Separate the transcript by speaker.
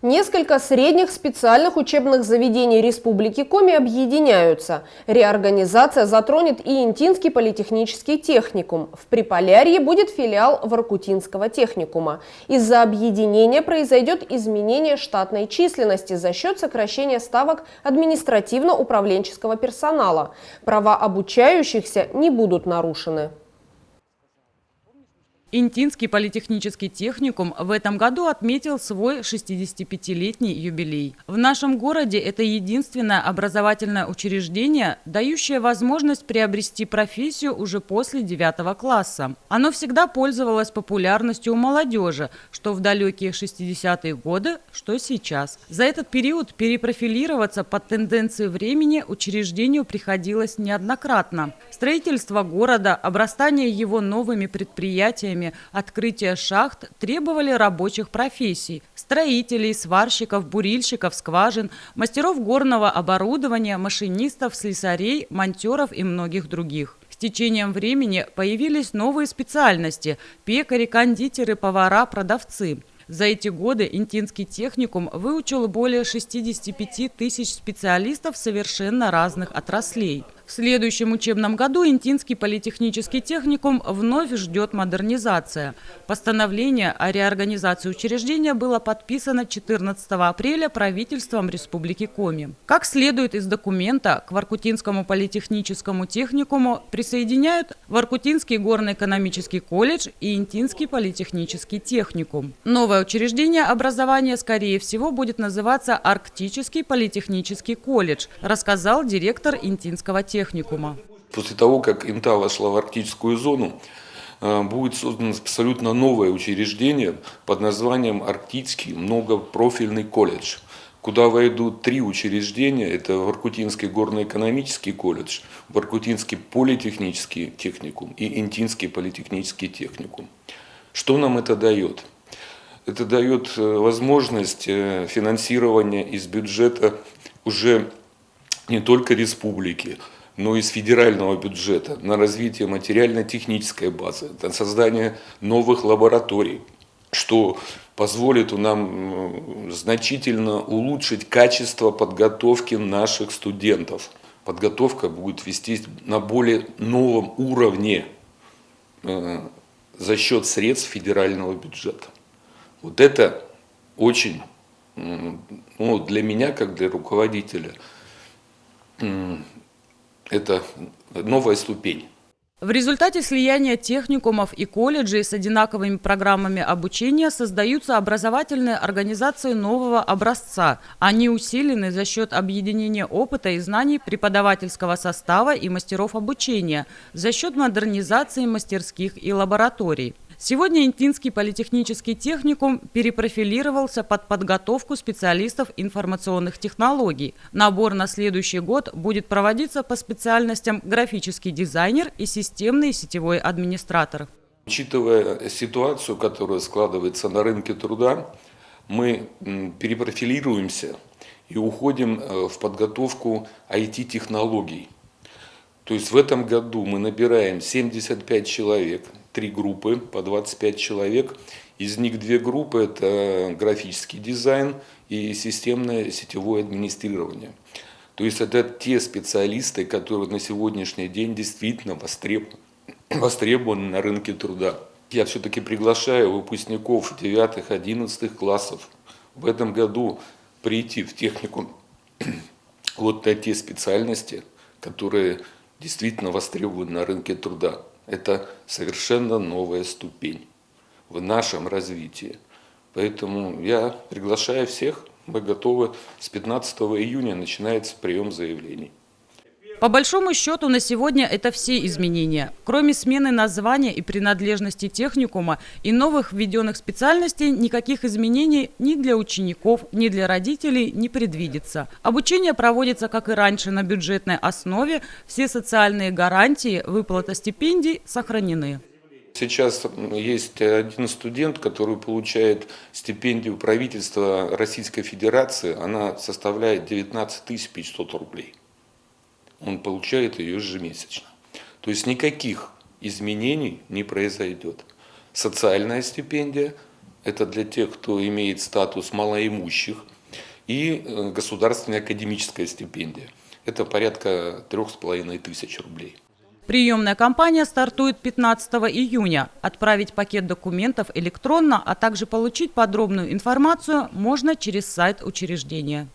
Speaker 1: Несколько средних специальных учебных заведений Республики Коми объединяются. Реорганизация затронет и Интинский политехнический техникум. В Приполярье будет филиал Воркутинского техникума. Из-за объединения произойдет изменение штатной численности за счет сокращения ставок административно-управленческого персонала. Права обучающихся не будут нарушены.
Speaker 2: Интинский политехнический техникум в этом году отметил свой 65-летний юбилей. В нашем городе это единственное образовательное учреждение, дающее возможность приобрести профессию уже после 9 класса. Оно всегда пользовалось популярностью у молодежи, что в далекие 60-е годы, что сейчас. За этот период перепрофилироваться под тенденции времени учреждению приходилось неоднократно. Строительство города, обрастание его новыми предприятиями, открытие шахт требовали рабочих профессий – строителей, сварщиков, бурильщиков, скважин, мастеров горного оборудования, машинистов, слесарей, монтеров и многих других. С течением времени появились новые специальности – пекари, кондитеры, повара, продавцы. За эти годы Интинский техникум выучил более 65 тысяч специалистов совершенно разных отраслей. В следующем учебном году Интинский политехнический техникум вновь ждет модернизация. Постановление о реорганизации учреждения было подписано 14 апреля правительством Республики Коми. Как следует из документа, к Воркутинскому политехническому техникуму присоединяют Воркутинский горно-экономический колледж и Интинский политехнический техникум. Новое учреждение образования, скорее всего, будет называться Арктический политехнический колледж, рассказал директор Интинского техникума.
Speaker 3: После того, как Инта вошла в арктическую зону, будет создано абсолютно новое учреждение под названием Арктический многопрофильный колледж, куда войдут 3 учреждения. Это Воркутинский горно-экономический колледж, Воркутинский политехнический техникум и Интинский политехнический техникум. Что нам это дает? Это дает возможность финансирования из бюджета уже не только республики, но и из федерального бюджета на развитие материально-технической базы, на создание новых лабораторий, что позволит нам значительно улучшить качество подготовки наших студентов. Подготовка будет вестись на более новом уровне за счет средств федерального бюджета. Вот это очень, для меня, как для руководителя, это новая ступень.
Speaker 2: В результате слияния техникумов и колледжей с одинаковыми программами обучения создаются образовательные организации нового образца. Они усилены за счет объединения опыта и знаний преподавательского состава и мастеров обучения, за счет модернизации мастерских и лабораторий. Сегодня Интинский политехнический техникум перепрофилировался под подготовку специалистов информационных технологий. Набор на следующий год будет проводиться по специальностям графический дизайнер и системный и сетевой администратор.
Speaker 3: Учитывая ситуацию, которая складывается на рынке труда, мы перепрофилируемся и уходим в подготовку IT-технологий. То есть в этом году мы набираем 75 человек, 3 группы по 25 человек. Из них 2 группы – это графический дизайн и системное сетевое администрирование. То есть это те специалисты, которые на сегодняшний день действительно востребованы на рынке труда. Я все-таки приглашаю выпускников 9-11 классов в этом году прийти в техникум вот на те специальности, которые действительно востребованы на рынке труда. Это совершенно новая ступень в нашем развитии. Поэтому я приглашаю всех, мы готовы. С 15 июня начинается прием заявлений.
Speaker 2: По большому счету на сегодня это все изменения. Кроме смены названия и принадлежности техникума и новых введенных специальностей, никаких изменений ни для учеников, ни для родителей не предвидится. Обучение проводится, как и раньше, на бюджетной основе. Все социальные гарантии, выплата стипендий сохранены.
Speaker 3: Сейчас есть один студент, который получает стипендию правительства Российской Федерации. Она составляет 19 500 рублей. Он получает ее ежемесячно. То есть никаких изменений не произойдет. Социальная стипендия Это для тех, кто имеет статус малоимущих. И государственная академическая стипендия. Это порядка 3500 рублей.
Speaker 2: Приемная кампания стартует 15 июня. Отправить пакет документов электронно, а также получить подробную информацию можно через сайт учреждения.